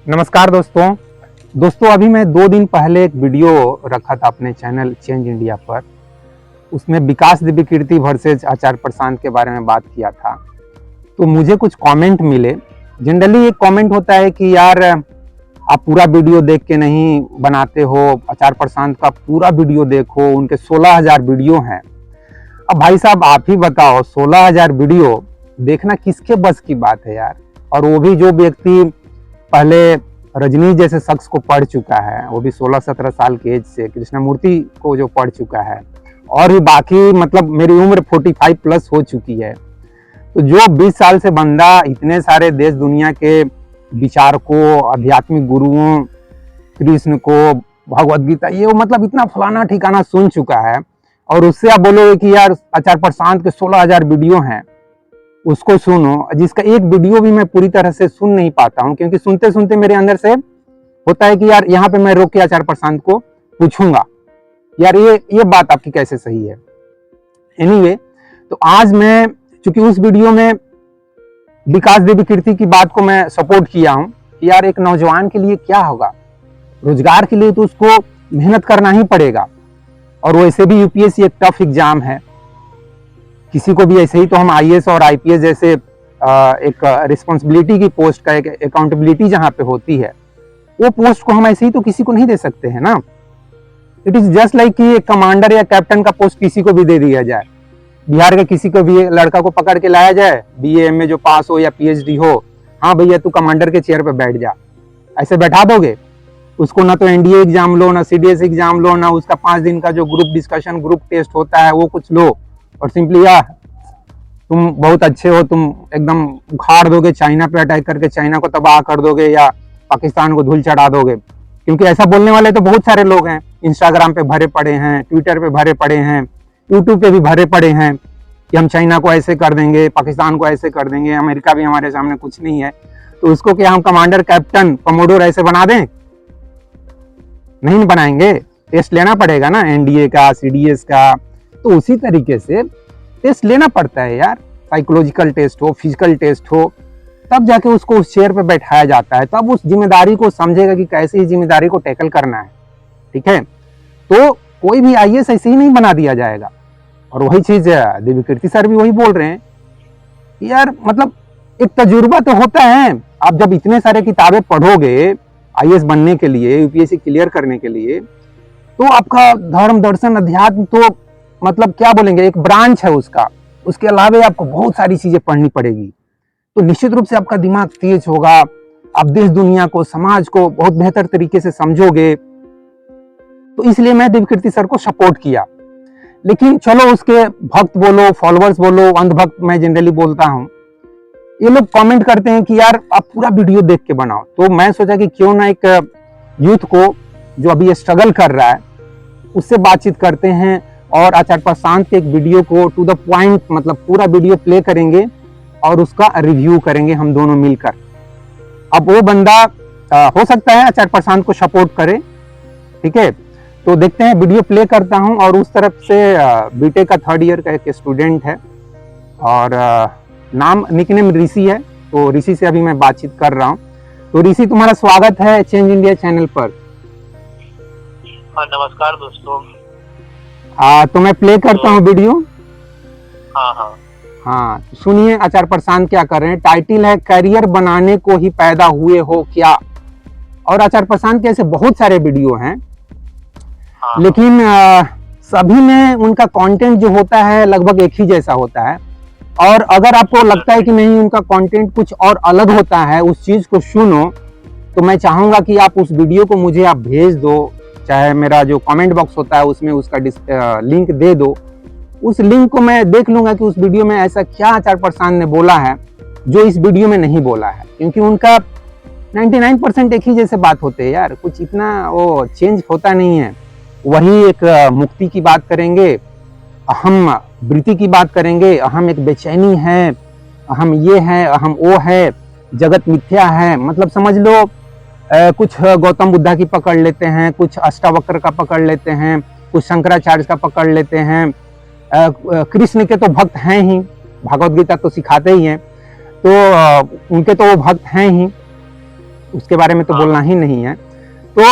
नमस्कार दोस्तों अभी मैं 2 दिन पहले एक वीडियो रखा था अपने चैनल चेंज इंडिया पर। उसमें विकास दिव्य कीर्ति वर्सेज आचार्य प्रशांत के बारे में बात किया था। तो मुझे कुछ कमेंट मिले। जनरली एक कमेंट होता है कि यार आप पूरा वीडियो देख के नहीं बनाते हो, आचार्य प्रशांत का पूरा वीडियो देखो, उनके 16,000 वीडियो हैं। अब भाई साहब आप ही बताओ, 16,000 वीडियो देखना किसके बस की बात है यार। और वो भी जो व्यक्ति पहले रजनी जैसे शख्स को पढ़ चुका है, वो भी 16-17 साल के एज से, कृष्णमूर्ति को जो पढ़ चुका है, और भी बाकी मतलब मेरी उम्र 45 प्लस हो चुकी है। तो जो 20 साल से बंदा इतने सारे देश दुनिया के विचारकों, आध्यात्मिक गुरुओं, कृष्ण को, भगवद गीता, ये मतलब इतना फलाना ठिकाना सुन चुका है, और उससे आप बोलोगे कि यार आचार्य प्रशांत के 16,000 वीडियो हैं, उसको सुनो, जिसका एक वीडियो भी मैं पूरी तरह से सुन नहीं पाता हूँ, क्योंकि सुनते सुनते मेरे अंदर से होता है कि यार यहाँ पे मैं रोक के आचार्य प्रशांत को पूछूंगा यार ये बात आपकी कैसे सही है। एनीवे, तो आज मैं चूंकि उस वीडियो में विकास दिव्य कीर्ति की बात को मैं सपोर्ट किया हूँ कि यार एक नौजवान के लिए क्या होगा, रोजगार के लिए तो उसको मेहनत करना ही पड़ेगा, और वैसे भी यूपीएससी एक टफ एग्जाम है। किसी को भी ऐसे ही तो हम आईएएस और आईपीएस जैसे एक रिस्पॉन्सिबिलिटी की पोस्ट का, एक अकाउंटेबिलिटी जहां पे होती है, वो पोस्ट को हम ऐसे ही तो किसी को नहीं दे सकते हैं ना। इट इज जस्ट लाइक कि एक कमांडर या कैप्टन का पोस्ट किसी को भी दे दिया जाए। बिहार के किसी को भी लड़का को पकड़ के लाया जाए, बीए एमए जो पास हो या पीएचडी हो, हाँ भैया तू कमांडर के चेयर पे बैठ जा, ऐसे बैठा दोगे उसको? ना तो एनडीए एग्जाम लो, ना सीडीएस एग्जाम लो, ना उसका 5 दिन का जो ग्रुप डिस्कशन, ग्रुप टेस्ट होता है वो कुछ लो, और सिंपली यार तुम बहुत अच्छे हो, तुम एकदम उखाड़ दोगे, चाइना पे अटैक करके चाइना को तबाह कर दोगे या पाकिस्तान को धूल चढ़ा दोगे। क्योंकि ऐसा बोलने वाले तो बहुत सारे लोग हैं, इंस्टाग्राम पे भरे पड़े हैं, ट्विटर पे भरे पड़े हैं, यूट्यूब पे भी भरे पड़े हैं कि हम चाइना को ऐसे कर देंगे, पाकिस्तान को ऐसे कर देंगे, अमेरिका भी हमारे सामने कुछ नहीं है, तो उसको क्या हम कमांडर, कैप्टन, कमोडोर ऐसे बना दें? नहीं बनाएंगे, टेस्ट लेना पड़ेगा ना एनडीए का, सीडीएस का। तो उसी तरीके से टेस्ट लेना पड़ता है यार, साइकोलॉजिकल टेस्ट हो, फिजिकल टेस्ट हो, तब जाके उसको उस चेयर पे बैठाया जाता है, तब उस जिम्मेदारी को समझेगा कि कैसे ही जिम्मेदारी को टैकल करना है। ठीक है, तो कोई भी आईएएस ऐसे ही नहीं बना दिया जाएगा। और वही चीज दिव्य कीर्ति सर भी वही बोल रहे हैं कि यार मतलब एक तजुर्बा तो होता है। आप जब इतने सारे किताबें पढ़ोगे आईएएस बनने के लिए, यूपीएससी क्लियर करने के लिए, तो आपका धर्म, दर्शन, अध्यात्म तो मतलब क्या बोलेंगे, एक ब्रांच है उसका। उसके अलावा आपको बहुत सारी चीजें पढ़नी पड़ेगी, तो निश्चित रूप से आपका दिमाग तेज होगा, आप देश दुनिया को, समाज को बहुत बेहतर तरीके से समझोगे। तो इसलिए मैं दिव्य कीर्ति सर को सपोर्ट किया। लेकिन चलो उसके भक्त बोलो, फॉलोअर्स बोलो, अंधभक्त मैं जनरली बोलता हूँ, ये लोग कमेंट करते हैं कि यार आप पूरा वीडियो देख के बनाओ। तो मैं सोचा कि क्यों ना एक यूथ को जो अभी स्ट्रगल कर रहा है उससे बातचीत करते हैं, और आचार्य प्रशांत के एक वीडियो को टू द पॉइंट, मतलब पूरा वीडियो प्ले करेंगे और उसका रिव्यू करेंगे हम दोनों मिलकर। अब वो बंदा हो सकता है आचार्य प्रशांत को सपोर्ट करे, ठीक है। तो देखते हैं, वीडियो प्ले करता हूं। और उस तरफ से बीटेक का 3rd ईयर का एक स्टूडेंट है, और नाम निकनेम ऋषि है। तो ऋषि से अभी मैं बातचीत कर रहा हूँ। तो ऋषि, तुम्हारा स्वागत है चेंज इंडिया चैनल पर। नमस्कार दोस्तों। तो मैं प्ले करता हूँ वीडियो। हाँ, सुनिए आचार्य प्रशांत क्या कर रहे हैं। टाइटल है करियर बनाने को ही पैदा हुए हो क्या। और आचार्य प्रशांत के ऐसे बहुत सारे वीडियो हैं, लेकिन सभी में उनका कंटेंट जो होता है लगभग एक ही जैसा होता है। और अगर आपको लगता है कि नहीं उनका कंटेंट कुछ और अलग होता है, उस चीज को सुनो, तो मैं चाहूंगा कि आप उस वीडियो को मुझे आप भेज दो, चाहे मेरा जो कमेंट बॉक्स होता है उसमें उसका लिंक दे दो। उस लिंक को मैं देख लूंगा कि उस वीडियो में ऐसा क्या आचार्य प्रशांत ने बोला है जो इस वीडियो में नहीं बोला है। क्योंकि उनका 99% एक ही जैसे बात होते हैं यार, कुछ इतना वो चेंज होता नहीं है। वही एक मुक्ति की बात करेंगे, अहम वृत्ति की बात करेंगे, अहम एक बेचैनी है, अहम ये है, अहम वो है, जगत मिथ्या है, मतलब समझ लो कुछ गौतम बुद्धा की पकड़ लेते हैं, कुछ अष्टावक्र का पकड़ लेते हैं, कुछ शंकराचार्य का पकड़ लेते हैं। कृष्ण के तो भक्त हैं ही, भगवद गीता तो सिखाते ही हैं, तो उनके तो वो भक्त हैं ही। उसके बारे में तो बोलना ही नहीं है। तो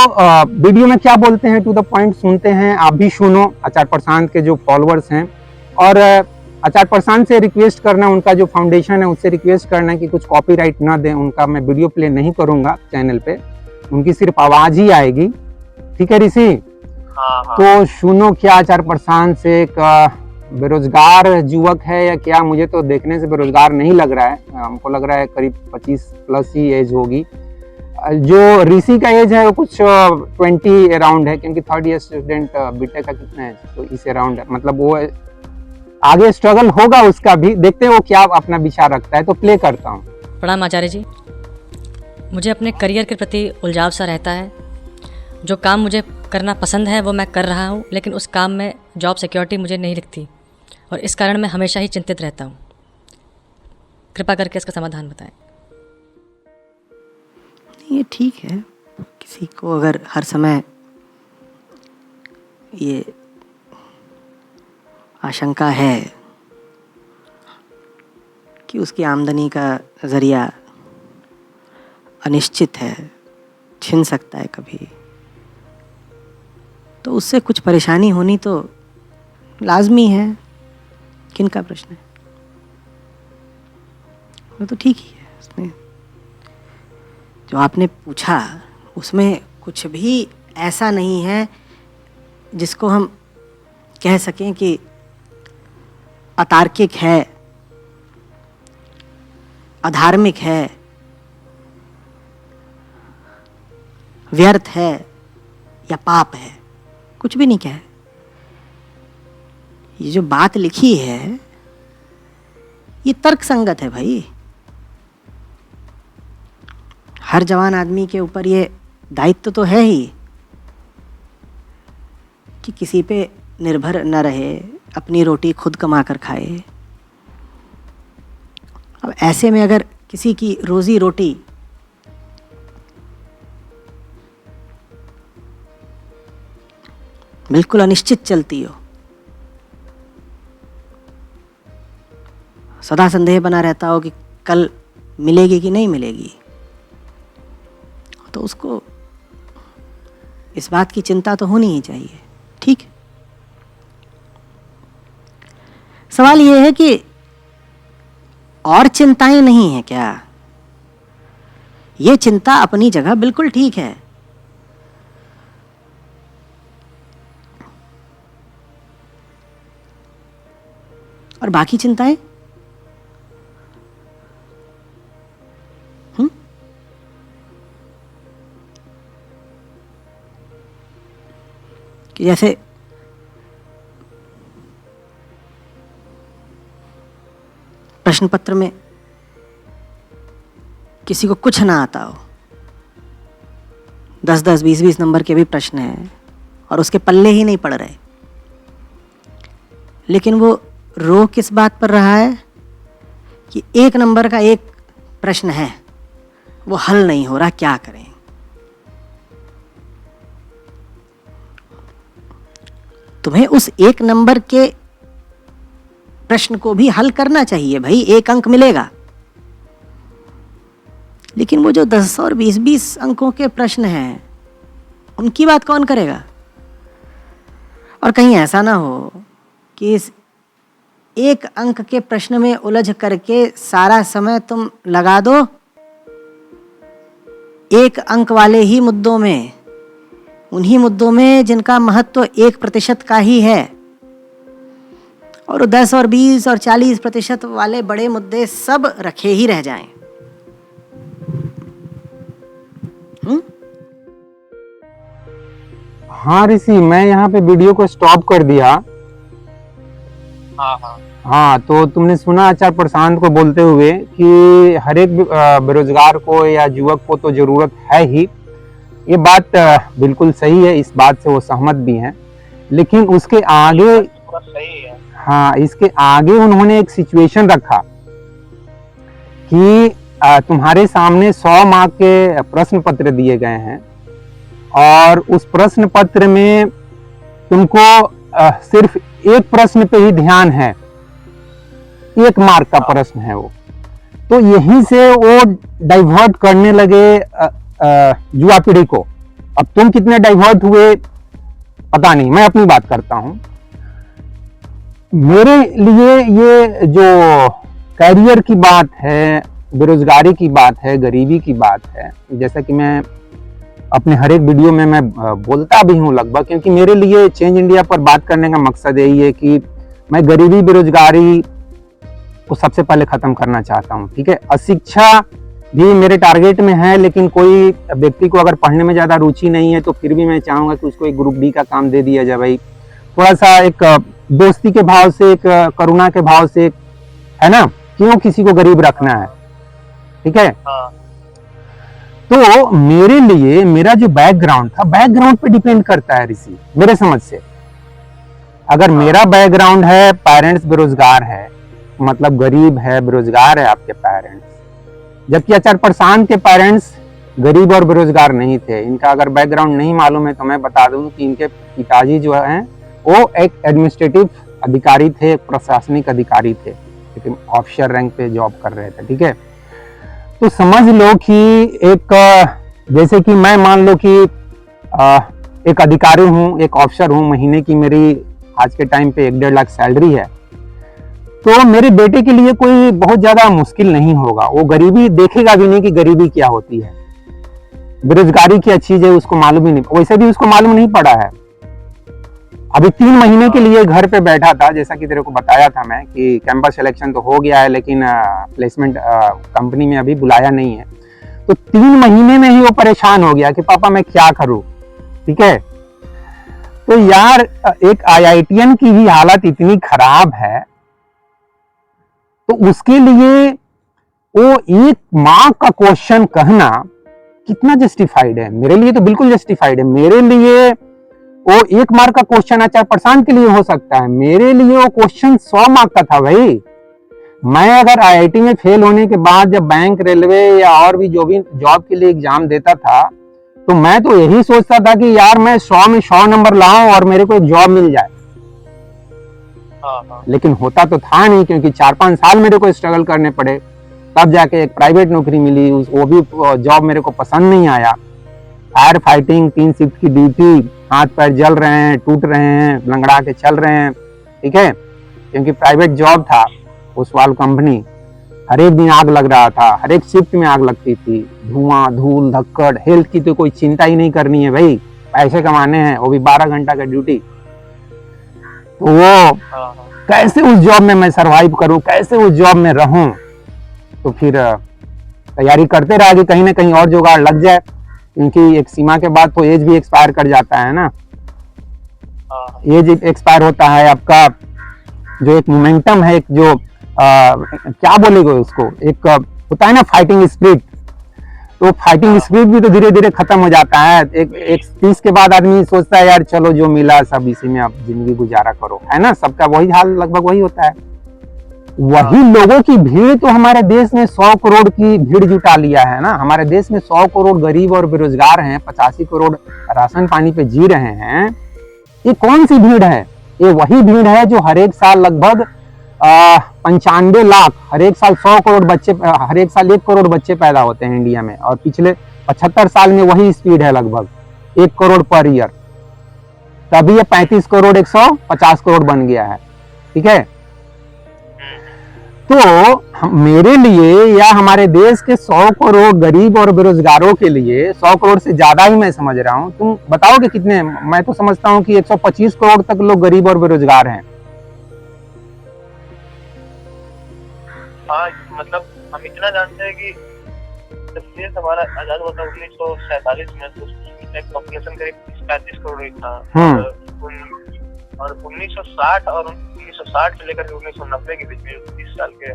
वीडियो में क्या बोलते हैं, टू द पॉइंट सुनते हैं, आप भी सुनो। आचार्य प्रशांत के जो फॉलोअर्स हैं, और आचार्य प्रशांत से रिक्वेस्ट करना, उनका जो फाउंडेशन है उससे रिक्वेस्ट करना कि कुछ कॉपीराइट ना दें। उनका मैं वीडियो प्ले नहीं करूंगा चैनल पे, उनकी सिर्फ आवाज ही आएगी। ठीक है ऋषि? तो सुनो क्या आचार्य प्रशांत से, एक बेरोजगार युवक है या क्या, मुझे तो देखने से बेरोजगार नहीं लग रहा है, हमको लग रहा है करीब 25 प्लस ही एज होगी। जो ऋषि का एज है वो कुछ 20 अराउंड है, क्योंकि थर्ड ईयर स्टूडेंट बीटेक का कितना है, तो इस अराउंड है। मतलब वो आगे स्ट्रगल होगा उसका भी, देखते हैं वो क्या अपना विचार रखता है। तो प्ले करता हूँ। प्रणाम आचार्य जी। मुझे अपने करियर के प्रति उलझाव सा रहता है। जो काम मुझे करना पसंद है वो मैं कर रहा हूँ, लेकिन उस काम में जॉब सिक्योरिटी मुझे नहीं दिखती, और इस कारण मैं हमेशा ही चिंतित रहता हूँ। कृपा करके इसका समाधान बताएं। ये ठीक है, किसी को अगर हर समय ये आशंका है कि उसकी आमदनी का ज़रिया अनिश्चित है, छिन सकता है कभी, तो उससे कुछ परेशानी होनी तो लाजमी है। किनका प्रश्न है? वो तो ठीक ही है। उसमें जो आपने पूछा उसमें कुछ भी ऐसा नहीं है जिसको हम कह सकें कि अतार्किक है, अधार्मिक है, व्यर्थ है या पाप है। कुछ भी नहीं कहा। ये जो बात लिखी है ये तर्क संगत है भाई। हर जवान आदमी के ऊपर ये दायित्व तो है ही कि किसी पे निर्भर न रहे, अपनी रोटी खुद कमा कर खाए। अब ऐसे में अगर किसी की रोजी रोटी बिल्कुल अनिश्चित चलती हो, सदा संदेह बना रहता हो कि कल मिलेगी कि नहीं मिलेगी, तो उसको इस बात की चिंता तो होनी ही चाहिए। ठीक है, सवाल यह है कि और चिंताएं नहीं है क्या? ये चिंता अपनी जगह बिल्कुल ठीक है, और बाकी चिंताएं कि जैसे प्रश्न पत्र में किसी को कुछ ना आता हो, 10-10, 20-20 नंबर के भी प्रश्न हैं और उसके पल्ले ही नहीं पड़ रहे, लेकिन वो रो किस बात पर रहा है कि 1 नंबर का एक प्रश्न है वो हल नहीं हो रहा, क्या करें? तुम्हें उस 1 नंबर के प्रश्न को भी हल करना चाहिए भाई, 1 अंक मिलेगा। लेकिन वो जो 10 और 20-20 अंकों के प्रश्न हैं उनकी बात कौन करेगा? और कहीं ऐसा ना हो कि इस 1 अंक के प्रश्न में उलझ करके सारा समय तुम लगा दो 1 अंक वाले ही मुद्दों में, उन्हीं मुद्दों में जिनका महत्व 1% का ही है, और 10 और 20 और 40% वाले बड़े मुद्दे सब रखे ही रह जाएं। हाँ ऋषि, मैं यहाँ पे वीडियो को स्टॉप कर दिया। हाँ, तो तुमने सुना आचार्य प्रशांत को बोलते हुए कि हर एक बेरोजगार को या युवक को तो जरूरत है ही। ये बात बिल्कुल सही है, इस बात से वो सहमत भी हैं। लेकिन उसके आगे, हाँ, इसके आगे उन्होंने एक सिचुएशन रखा कि तुम्हारे सामने 100 मार्क के प्रश्न पत्र दिए गए हैं और उस प्रश्न पत्र में तुमको सिर्फ एक प्रश्न पे ही ध्यान है, 1 मार्क का प्रश्न है वो। तो यहीं से वो डाइवर्ट करने लगे युवा पीढ़ी को। अब तुम कितने डाइवर्ट हुए पता नहीं, मैं अपनी बात करता हूं। मेरे लिए ये जो कैरियर की बात है, बेरोजगारी की बात है, गरीबी की बात है, जैसा कि मैं अपने हर एक वीडियो में मैं बोलता भी हूं लगभग, क्योंकि मेरे लिए चेंज इंडिया पर बात करने का मकसद यही है कि मैं गरीबी बेरोजगारी को सबसे पहले खत्म करना चाहता हूं। ठीक है, अशिक्षा भी मेरे टारगेट में है, लेकिन कोई व्यक्ति को अगर पढ़ने में ज्यादा रुचि नहीं है तो फिर भी मैं चाहूंगा कि उसको एक ग्रुप डी का काम दे दिया जाए। भाई थोड़ा सा एक दोस्ती के भाव से, एक करुणा के भाव से, है ना, क्यों किसी को गरीब रखना है। ठीक है, तो मेरे लिए मेरा जो बैकग्राउंड था, बैकग्राउंड पे डिपेंड करता है ऋषि, मेरे समझ से। अगर मेरा बैकग्राउंड है, पेरेंट्स बेरोजगार है, मतलब गरीब है, बेरोजगार है आपके पेरेंट्स, जबकि आचार्य प्रशांत के पेरेंट्स गरीब और बेरोजगार नहीं थे। इनका अगर बैकग्राउंड नहीं मालूम है तो मैं बता दूं कि इनके पिताजी जो हैं वो एक एडमिनिस्ट्रेटिव अधिकारी थे, प्रशासनिक अधिकारी थे, लेकिन ऑफिसर रैंक पे जॉब कर रहे थे। ठीक है, तो समझ लो कि एक, जैसे कि मैं मान लो कि एक अधिकारी हूँ, एक ऑफिसर हूँ, महीने की मेरी आज के टाइम पे 1-1.5 लाख सैलरी है, तो मेरे बेटे के लिए कोई बहुत ज्यादा मुश्किल नहीं होगा। वो गरीबी देखेगा भी नहीं कि गरीबी क्या होती है, बेरोजगारी क्या चीज है उसको मालूम ही नहीं, वैसे भी उसको मालूम नहीं पड़ा है। अभी 3 महीने के लिए घर पे बैठा था, जैसा कि तेरे को बताया था मैं कि कैंपस सिलेक्शन तो हो गया है, लेकिन प्लेसमेंट कंपनी में अभी बुलाया नहीं है। तो 3 महीने में ही वो परेशान हो गया कि पापा मैं क्या करूं। ठीक है, तो यार एक IITian की भी हालत इतनी खराब है, तो उसके लिए वो एक माँ का क्वेश्चन कहना कितना जस्टिफाइड है। मेरे लिए तो बिल्कुल जस्टिफाइड है। मेरे लिए वो 1 मार्क का क्वेश्चन आचार्य प्रशांत के लिए हो सकता है, मेरे लिए वो क्वेश्चन 100 मार्क का था। भाई मैं अगर IIT में फेल होने के बाद जब बैंक, रेलवे या और भी जो भी जॉब के लिए एग्जाम देता था, तो मैं तो यही सोचता था कि यार मैं 100 में 100 नंबर लाऊं और मेरे को एक जॉब मिल जाए। लेकिन होता तो था नहीं, क्योंकि 4-5 साल मेरे को स्ट्रगल करने पड़े, तब जाके एक प्राइवेट नौकरी मिली। वो भी जॉब मेरे को पसंद नहीं आया। फायर फाइटिंग, 3 शिफ्ट की ड्यूटी, हाथ पैर जल रहे हैं, टूट रहे हैं, लंगड़ा के चल रहे हैं। ठीक है, क्योंकि प्राइवेट जॉब था, उस वाल कंपनी, हर एक दिन आग लग रहा था, हर एक शिफ्ट में आग लगती थी, धुआं, धूल, धक्कड़। हेल्थ की तो कोई चिंता ही नहीं करनी है भाई, पैसे कमाने हैं, वो भी 12 घंटा का ड्यूटी। तो वो कैसे उस जॉब में मैं सरवाइव करूं, कैसे उस जॉब में रहूं, तो फिर तैयारी करते रहा कि कहीं ना कहीं और जुगाड़ लग जाए, क्योंकि एक सीमा के बाद तो एज भी एक्सपायर कर जाता है ना। एज एक्सपायर होता है, आपका जो एक मोमेंटम है, एक जो क्या बोलेगे उसको, एक होता है ना फाइटिंग स्पिरिट, तो फाइटिंग स्पिरिट भी तो धीरे धीरे खत्म हो जाता है। एक 30 के बाद आदमी सोचता है यार चलो जो मिला सब इसी में आप जिंदगी गुजारा करो, है ना। सबका वही हाल लगभग वही होता है। वही लोगों की भीड़ तो हमारे देश में 100 करोड़ की भीड़ जुटा लिया है ना। हमारे देश में 100 करोड़ गरीब और बेरोजगार हैं, 85 करोड़ राशन पानी पे जी रहे हैं। ये कौन सी भीड़ है? ये वही भीड़ है जो हर एक साल लगभग 95 लाख, हर एक साल 100 करोड़ बच्चे, हर एक साल 1 करोड़ बच्चे पैदा होते हैं इंडिया में, और पिछले 75 साल में वही स्पीड है, लगभग 1 करोड़ पर ईयर। तभी ये 35 करोड़ 150 करोड़ बन गया है। ठीक है, तो मेरे लिए या हमारे देश के 100 करोड़ गरीब और बेरोजगारों के लिए, 100 करोड़ से ज्यादा ही मैं समझ रहा हूं, तुम बताओगे कितने? मैं तो समझता हूं कि 125 करोड़ तक लोग गरीब और बेरोजगार हैं। हाँ, मतलब हम इतना जानते हैं कि जब देश हमारा आजाद हुआ था 1947 में, तो पॉपुलेशन करीब 35 करोड़ ही था। और 1960 और 1960 से लेकर 1990 के बीच में, 30 साल के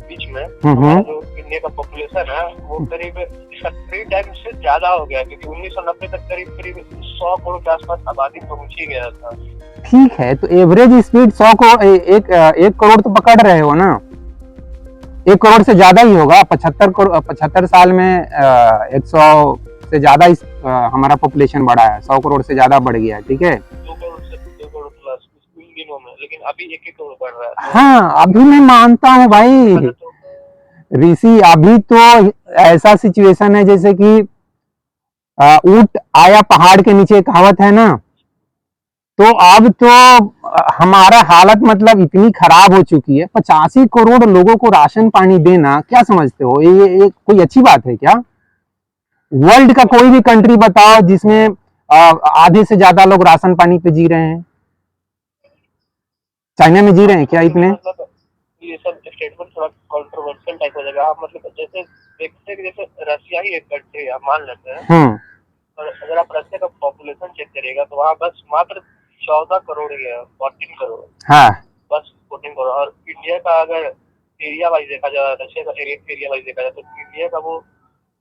बीच में जो इंडिया का पॉपुलेशन है वो करीब 3 टाइम से ज्यादा हो गया, क्योंकि 1990 तक करीब 100 करोड़ के आसपास आबादी पहुंच ही गया था। ठीक है, तो एवरेज स्पीड 100 को 1 करोड़ तो पकड़ रहे हो ना। 1 करोड़ से ज्यादा ही होगा। 75 साल में 100 से ज्यादा हमारा पॉपुलेशन बढ़ा है, 100 करोड़ से ज्यादा बढ़ गया है। ठीक है, 2 करोड़ प्लस इन दिनों में, लेकिन अभी 1 करोड़ बढ़ रहा है। हाँ, अभी मैं मानता हूँ भाई, ऋषि अभी तो ऐसा सिचुएशन है जैसे कि ऊंट आया पहाड़ के नीचे, कहावत है ना। तो अब तो हमारा हालत मतलब इतनी खराब हो चुकी है। 85 करोड़ लोगों को राशन पानी देना, क्या समझते हो ये कोई अच्छी बात है क्या? वर्ल्ड का कोई भी कंट्री बताओ जिसमें आधे से ज्यादा लोग राशन पानी पे जी रहे हैं। चाइना में जी रहे हैं क्या इतने? मतलब ये सब स्टेटमेंट थोड़ा कंट्रोवर्शियल टाइप हो जाएगा। आप मतलब जैसे देखते हैं कि जैसे रशिया ही एक कंट्री है, मान लेते हैं। और अगर आप रशिया का पॉपुलेशन चेक करिएगा तो वहाँ बस मात्र 14 करोड़ ही है, 14 करोड़। हाँ। बस 14 करोड़। और इंडिया का अगर एरिया वाइज देखा जाए, रशिया का एरिया वाइज देखा जाए तो इंडिया का वो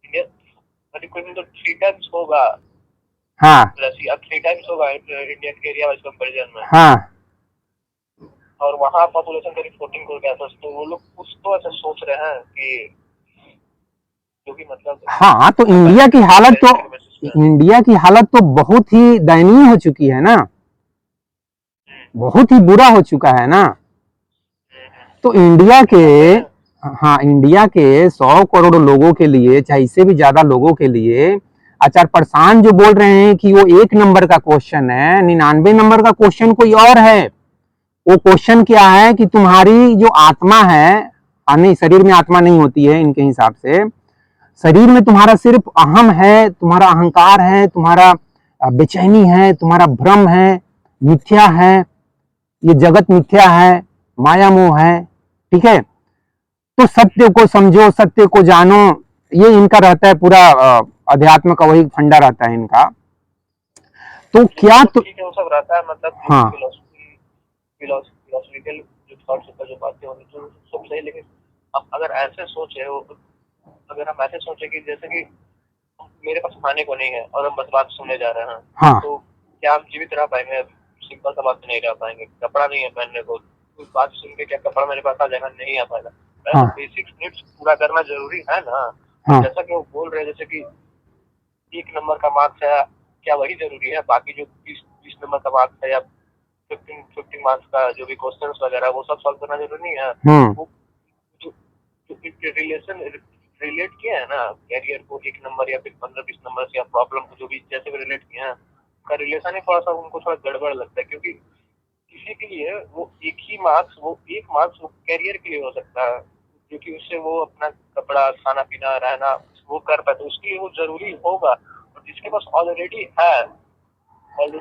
इंडिया करीब तो 3 टाइम्स होगा। हाँ। रशिया 3 टाइम्स होगा इंडिया के एरिया वाइज कंपेरिजन में। हाँ। और वहाँ पॉपुलेशन करीब 14 करोड़ के आसपास। तो वो लोग कुछ तो ऐसा सोच रहे हैं कि जो भी मतलब, हाँ, तो इंडिया की हालत तो बहुत ही दयनीय हो चुकी है ना, बहुत ही बुरा हो चुका है ना। तो इंडिया के 100 करोड़ लोगों के लिए, चाहे इससे भी ज्यादा लोगों के लिए, आचार्य प्रशांत जो बोल रहे हैं कि वो 1 नंबर का क्वेश्चन है, 99 नंबर का क्वेश्चन कोई और है। वो क्वेश्चन क्या है कि तुम्हारी जो आत्मा है, नहीं, शरीर में आत्मा नहीं होती है इनके हिसाब से। शरीर में तुम्हारा सिर्फ अहम है, तुम्हारा अहंकार है, तुम्हारा बेचैनी है, तुम्हारा भ्रम है, मिथ्या है, ये जगत मिथ्या है, माया मोह है। ठीक है, तो सत्य को समझो, सत्य को जानो, ये इनका रहता है पूरा। अध्यात्म का वही फंडा रहता है इनका। तो क्या तो ठीक है, वो सब रहता है मतलब। हाँ, फिलोसफिकल जो थॉट्स ऊपर जो बातें होंगी तो सब सही। लेकिन अब अगर ऐसे सोचे, अगर हम ऐसे सोचे कि जैसे कि मेरे पास खाने को नहीं है और हम बस बात सुनने जा रहे हैं, हाँ, तो क्या हम जीवित रह पाएंगे? सिंपल सा बात नहीं रह पाएंगे। कपड़ा नहीं है पहनने को, कुछ बात सुन के क्या कपड़ा मेरे पास आ जाएगा? नहीं आ पाएगा। हाँ, बेसिक नीड्स पूरा करना जरूरी है ना। हाँ, जैसा कि वो बोल रहे हैं, जैसे कि 1 नंबर का मार्क्स है, क्या वही जरूरी है? बाकी जो 20 नंबर का मार्क्स है या 15 मार्क्स का जो भी क्वेश्चंस वगैरह, वो सब सॉल्व करना जरूरी नहीं है। वो जो रिलेशन रिलेट किया है ना कैरियर को 1 नंबर या फिर 15-20 नंबर से, या प्रॉब्लम को जो भी जैसे भी रिलेट किया है, उसका रिलेशन ही थोड़ा सा उनको थोड़ा गड़बड़ लगता है। क्योंकि किसी के लिए वो एक मार्क्स वो कैरियर के लिए हो सकता है, क्योंकि उससे वो अपना कपड़ा, खाना पीना, रहना वो कर पाए, तो उसके लिए वो जरूरी होगा। और जिसके पास ऑलरेडी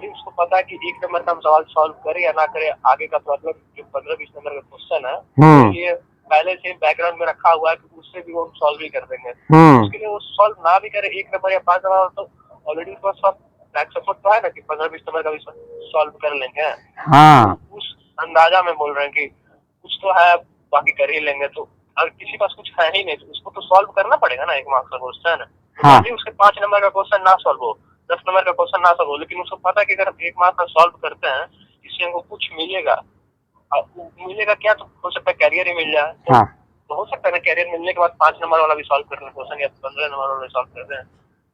उसको पता है कि 1 नंबर का हम सवाल सॉल्व करे या ना करे, आगे का प्रॉब्लम जो 15-20 नंबर का क्वेश्चन है, तो ये पहले से बैकग्राउंड में रखा हुआ है कि उससे भी वो सॉल्व ही कर देंगे। उसके लिए वो सॉल्व ना भी करे 1 नंबर या 5 नंबर, तो ऑलरेडी उसके पास बैक सपोर्ट तो है ना कि 15-20 नंबर का भी सॉल्व कर लेंगे। हाँ, तो उस अंदाजा में बोल रहे हैं कि कुछ तो है, बाकी कर ही लेंगे। तो अगर किसी पास कुछ है ही नहीं तो उसको तो सॉल्व करना पड़ेगा ना 1 मार्क्स का क्वेश्चन। हाँ, उसके 5 नंबर का क्वेश्चन ना सॉल्व हो, 10 नंबर का क्वेश्चन ना सॉल्व हो, लेकिन उसको पता है कि अगर हम 1 मार्क्स का सॉल्व करते हैं इससे हमको कुछ मिलेगा। मिलेगा क्या? तो हो सकता है कैरियर ही मिल जाए। तो हो सकता है ना कैरियर मिलने के बाद 5 नंबर वाला भी सॉल्व कर लें क्वेश्चन, या 15 नंबर वाला भी सॉल्व कर दें।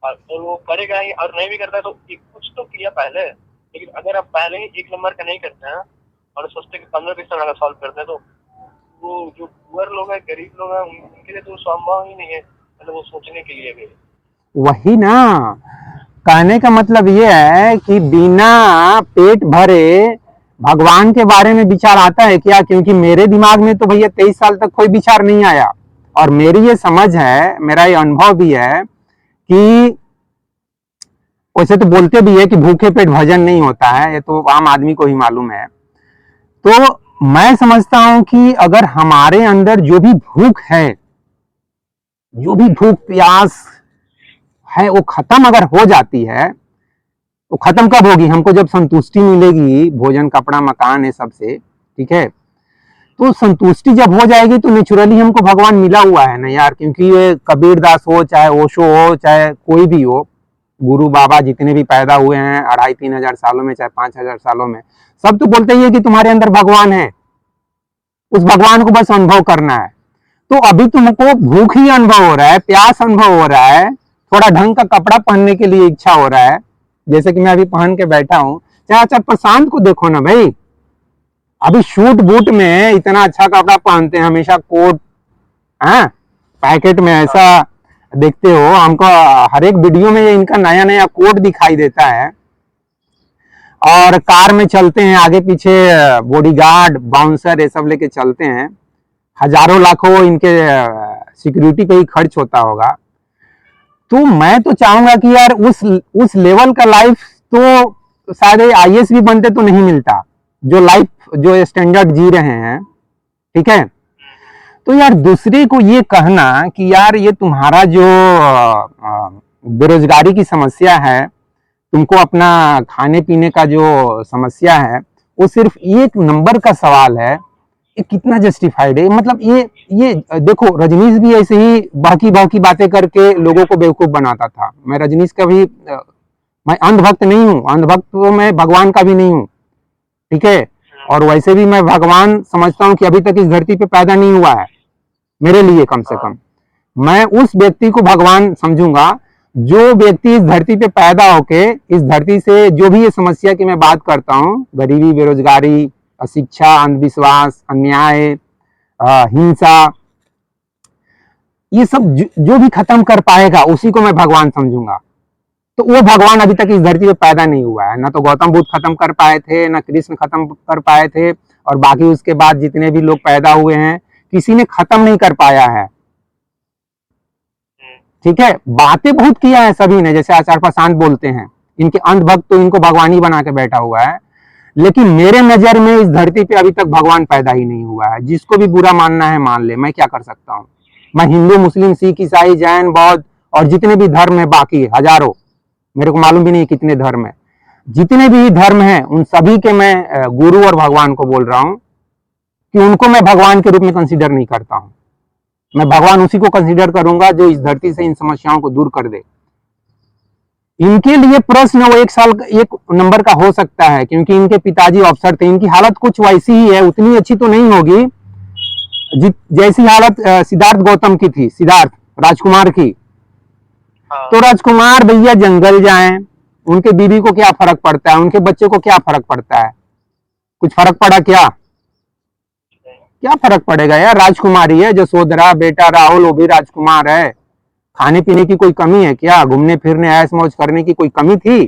और वो करेगा ही, और नहीं भी करता है तो कुछ तो किया पहले। लेकिन अगर आप पहले ही 1 नंबर का नहीं करते हैं और सोचते हैं कि 15-20 नंबर का सॉल्व करते हैं, तो वो जो पुअर लोग हैं, गरीब लोग हैं, उनके लिए तो संभव ही नहीं है, मतलब वो सोचने के लिए भी। वही ना, कहने का मतलब ये है कि बिना पेट भरे भगवान के बारे में विचार आता है क्या? क्योंकि मेरे दिमाग में तो भैया 23 साल तक कोई विचार नहीं आया। और मेरी ये समझ है, मेरा ये अनुभव भी है कि वैसे तो बोलते भी है कि भूखे पेट भजन नहीं होता है, ये तो आम आदमी को ही मालूम है। तो मैं समझता हूं कि अगर हमारे अंदर जो भी भूख है, जो भी भूख प्यास है, वो खत्म अगर हो जाती है, तो खत्म कब होगी? हमको जब संतुष्टि मिलेगी भोजन, कपड़ा, मकान है सबसे, ठीक है, तो संतुष्टि जब हो जाएगी तो नेचुरली हमको भगवान मिला हुआ है ना यार। क्योंकि ये कबीरदास हो, चाहे ओशो हो, चाहे कोई भी हो, गुरु बाबा जितने भी पैदा हुए हैं 2500-3000 हजार सालों में, चाहे 5000 सालों में, सब तो बोलते ही है कि तुम्हारे अंदर भगवान है, उस भगवान को बस अनुभव करना है। तो अभी तुमको भूख ही अनुभव हो रहा है, प्यास अनुभव हो रहा है, थोड़ा ढंग का कपड़ा पहनने के लिए इच्छा हो रहा है, जैसे कि मैं अभी पहन के बैठा हूं। चाहे अच्छा प्रशांत को देखो ना भाई, अभी शूट बूट में इतना अच्छा कपड़ा पहनते हैं, हमेशा कोट, हाँ, पैकेट में ऐसा देखते हो, हमको हर एक वीडियो में ये इनका नया नया कोड दिखाई देता है। और कार में चलते हैं, आगे पीछे बॉडीगार्ड बाउंसर ये सब लेके चलते हैं, हजारों लाखों इनके सिक्योरिटी पे ही खर्च होता होगा। तो मैं तो चाहूंगा कि यार उस लेवल का लाइफ तो शायद आईएएस भी बनते तो नहीं मिलता, जो लाइफ जो स्टैंडर्ड जी रहे हैं, ठीक है। तो यार दूसरे को ये कहना कि यार ये तुम्हारा जो बेरोजगारी की समस्या है, तुमको अपना खाने पीने का जो समस्या है, वो सिर्फ एक नंबर का सवाल है, ये कितना जस्टिफाइड है? मतलब ये देखो, रजनीश भी ऐसे ही बाकी बातें करके लोगों को बेवकूफ बनाता था। मैं रजनीश का भी मैं अंधभक्त नहीं हूँ, अंधभक्त तो मैं भगवान का भी नहीं हूँ, ठीक है। और वैसे भी मैं भगवान समझता हूँ कि अभी तक इस धरती पे पैदा नहीं हुआ है, मेरे लिए कम से कम। मैं उस व्यक्ति को भगवान समझूंगा जो व्यक्ति इस धरती पे पैदा होके इस धरती से जो भी ये समस्या की मैं बात करता हूँ, गरीबी, बेरोजगारी, अशिक्षा, अंधविश्वास, अन्याय, हिंसा, ये सब जो भी खत्म कर पाएगा उसी को मैं भगवान समझूंगा। तो वो भगवान अभी तक इस धरती पे पैदा नहीं हुआ है। ना तो गौतम बुद्ध खत्म कर पाए थे, ना कृष्ण खत्म कर पाए थे, और बाकी उसके बाद जितने भी लोग पैदा हुए हैं किसी ने खत्म नहीं कर पाया है, ठीक है। बातें बहुत किया है सभी ने, जैसे आचार्य प्रशांत बोलते हैं, इनके अंधभक्त तो इनको भगवान ही बना के बैठा हुआ है। लेकिन मेरे नजर में इस धरती पे अभी तक भगवान पैदा ही नहीं हुआ है। जिसको भी बुरा मानना है मान ले, मैं क्या कर सकता हूँ। मैं हिंदू, मुस्लिम, सिख, ईसाई, जैन, बौद्ध और जितने भी धर्म है, बाकी हजारों, मेरे को मालूम भी नहीं कितने धर्म है, जितने भी धर्म हैं उन सभी के मैं गुरु और भगवान को बोल रहा हूं कि उनको मैं भगवान के रूप में कंसीडर नहीं करता हूं। मैं भगवान उसी को कंसीडर करूंगा जो इस धरती से इन समस्याओं को दूर कर दे। इनके लिए प्रश्न वो एक नंबर का हो सकता है, क्योंकि इनके पिताजी अफसर थे। इनकी हालत कुछ वैसी ही है, उतनी अच्छी तो नहीं होगी जैसी हालत सिद्धार्थ गौतम की थी, सिद्धार्थ राजकुमार की। तो राजकुमार भैया जंगल जाएं, उनके बीवी को क्या फर्क पड़ता है, उनके बच्चे को क्या फर्क पड़ता है? कुछ फर्क पड़ा क्या फर्क पड़ेगा यार? राजकुमारी है, जसोदरा बेटा राहुल वो भी राजकुमार है। खाने पीने की कोई कमी है क्या? घूमने फिरने ऐश मौज करने की कोई कमी थी?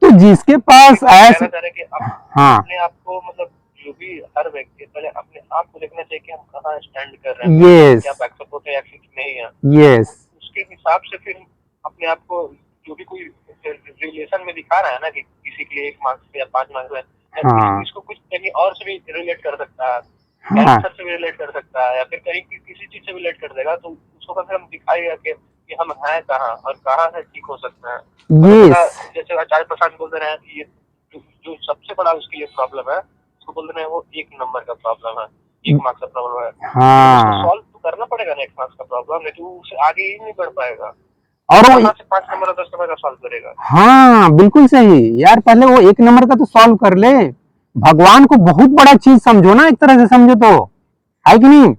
तो जिसके पास ऐश, हाँ, अपने आप को मतलब जो भी हर व्यक्ति पहले अपने आप को देखना चाहिए कि हम कहाँ स्टैंड कर रहे हैं, यस, क्या बैकअप होते हैं या फिर नहीं है, यस। उसके हिसाब से फिर अपने आप को जो भी कोई रिलेशन में दिखा रहा है ना कि किसी के लिए 1 मार्क्स या 5 मार्क्स है, हाँ, इसको कुछ कहीं और से भी रिलेट कर सकता है, हाँ, कैंसर से भी रिलेट कर सकता है, या फिर कहीं किसी चीज से रिलेट कर देगा, तो उसको कम से कम दिखाएगा कि हम हैं कहाँ और कहाँ से ठीक हो सकते हैं। यस। जैसे आचार्य प्रसाद बोल रहे हैं कि ये जो सबसे बड़ा उसके लिए प्रॉब्लम है, उसको बोल रहे हैं वो 1 नंबर का प्रॉब्लम है, 1 मार्क्स का प्रॉब्लम है। हाँ, सॉल्व तो करना पड़ेगा ना 1 मार्क्स का प्रॉब्लम, नहीं तो उससे आगे ही नहीं बढ़ पाएगा। और वो 5 नंबर और 10 नंबर का सॉल्व करेगा। हाँ बिल्कुल सही यार, पहले वो 1 नंबर का तो सॉल्व कर ले। भगवान को बहुत बड़ा चीज समझो ना, एक तरह से समझो तो, है कि नहीं?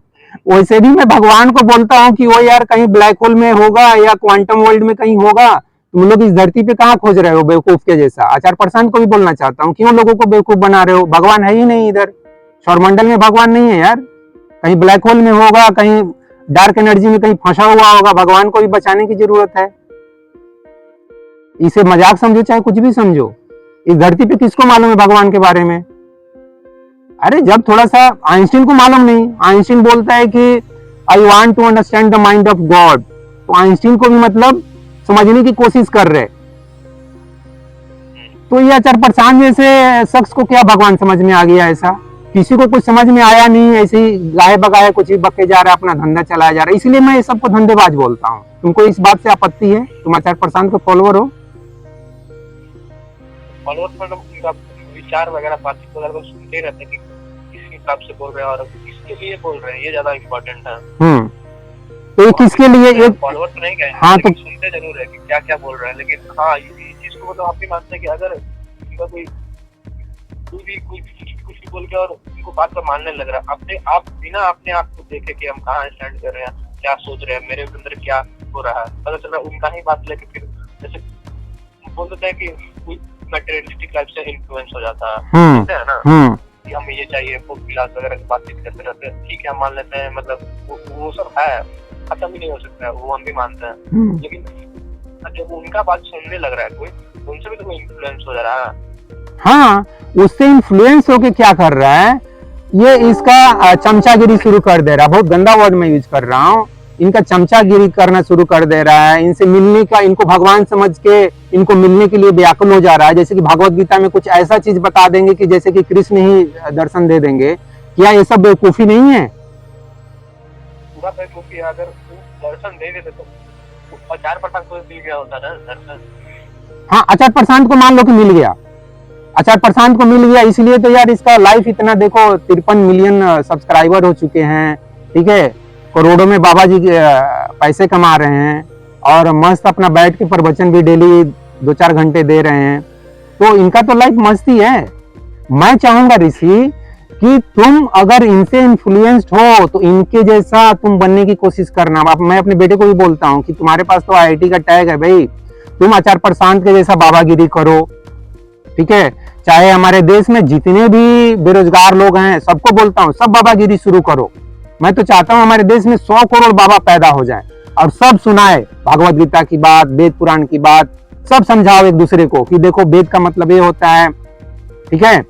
वैसे भी मैं भगवान को बोलता हूँ कि वो यार कहीं ब्लैक होल में होगा या क्वांटम वर्ल्ड में कहीं होगा। तुम लोग इस धरती पे कहाँ खोज रहे हो बेवकूफ के जैसा। आचार्य प्रशांत को भी बोलना चाहता हूँ, क्यों लोगों को बेवकूफ बना रहे हो? भगवान है ही नहीं इधर, सौरमंडल में भगवान नहीं है यार। कहीं ब्लैक होल में होगा, कहीं डार्क एनर्जी में कहीं फंसा हुआ होगा। भगवान को भी बचाने की जरूरत है। इसे मजाक समझो चाहे कुछ भी समझो, इस धरती पे किसको मालूम है भगवान के बारे में? अरे जब थोड़ा सा आइंस्टीन को मालूम नहीं, आइंस्टीन बोलता है कि I want to understand the mind of God, तो आइंस्टीन को भी मतलब समझने की कोशिश कर रहे। तो ये आचार्य प्रशांत जैसे शख्स को क्या भगवान समझ में आ गया? ऐसा किसी को कुछ समझ में आया नहीं, ऐसे ही गाय बगाए कुछ भी बके जा रहा है, अपना धंधा चलाया जा रहा है। इसलिए मैं ये सबको धंधेबाज बोलता हूँ। तुमको इस बात से आपत्ति है? तुम आचार्य प्रशांत को फॉलोअर हो? फॉलोअर मतलब उनका विचार वगैरह बातचीत वगैरह सुनते रहते हैं कि किस हिसाब से बोल रहे हैं और किसके लिए बोल रहे हैं, ये ज्यादा इम्पोर्टेंट है। तो किसके लिए? एक फॉलोअर तो नहीं कहेंगे, हाँ, तो सुनते जरूर है कि क्या क्या बोल रहे हैं। लेकिन हाँ, ये चीज को मतलब आप भी मानते हैं कि अगर किसी का कुछ भी बोल के और उनको बात को मानने लग रहा है, अपने आप बिना अपने आप को देखे कि हम कहाँ स्टैंड कर रहे हैं, क्या सोच रहे हैं, मेरे अंदर क्या हो रहा है, पता चल रहा है उनका ही बात लेके फिर जैसे बोल देते हैं कि कोई मटेरियलिस्टिक लाइफ से इन्फ्लुएंस हो जाता है ना। कि हमें ये चाहिए, बुक गिलास वगैरह की बातचीत करते रहते हैं, ठीक है हम मान लेते हैं, मतलब वो सब है, खत्म ही नहीं हो सकता है, वो हम भी मानते हैं। लेकिन जब उनका बात सुनने लग रहा है कोई, उनसे भी तो कोई इन्फ्लुएंस हो जा रहा है। हाँ, उससे इन्फ्लुएंस होके क्या कर रहा है, ये इसका चमचागिरी शुरू कर दे रहा है। बहुत गंदा वर्ड मैं यूज कर रहा हूँ। इनका चमचागिरी करना शुरू कर दे रहा है। इनसे मिलने का, इनको भगवान समझ के इनको मिलने के लिए व्याकुल हो जा रहा है। जैसे कि भगवत गीता में कुछ ऐसा चीज बता देंगे कि जैसे कि कृष्ण ही दर्शन दे देंगे। क्या ये सब बेवकूफी नहीं है? पूरा बेवकूफी। अगर दर्शन दे देते तो 4% तो मिल गया होता ना दर्शन। हाँ, आचार्य प्रशांत को मान लो कि मिल गया, आचार्य प्रशांत को मिल गया, इसलिए तो यार इसका लाइफ इतना देखो 53 मिलियन सब्सक्राइबर हो चुके हैं, ठीक है, करोड़ों में बाबा जी पैसे कमा रहे हैं और मस्त अपना बैठ के प्रवचन भी डेली 2-4 घंटे दे रहे हैं। तो इनका तो लाइफ मस्ती है। मैं चाहूंगा ऋषि कि तुम अगर इनसे इन्फ्लुएंस्ड हो तो इनके जैसा तुम बनने की कोशिश करना। मैं अपने बेटे को भी बोलता हूँ कि तुम्हारे पास तो IIT का टैग है भाई, तुम आचार्य प्रशांत के जैसा बाबागिरी करो, ठीक है। चाहे हमारे देश में जितने भी बेरोजगार लोग हैं, सबको बोलता हूँ सब बाबागिरी शुरू करो। मैं तो चाहता हूँ हमारे देश में 100 करोड़ बाबा पैदा हो जाए और सब सुनाए भगवत गीता की बात, वेद पुराण की बात, सब समझाओ एक दूसरे को कि देखो वेद का मतलब ये होता है, ठीक है।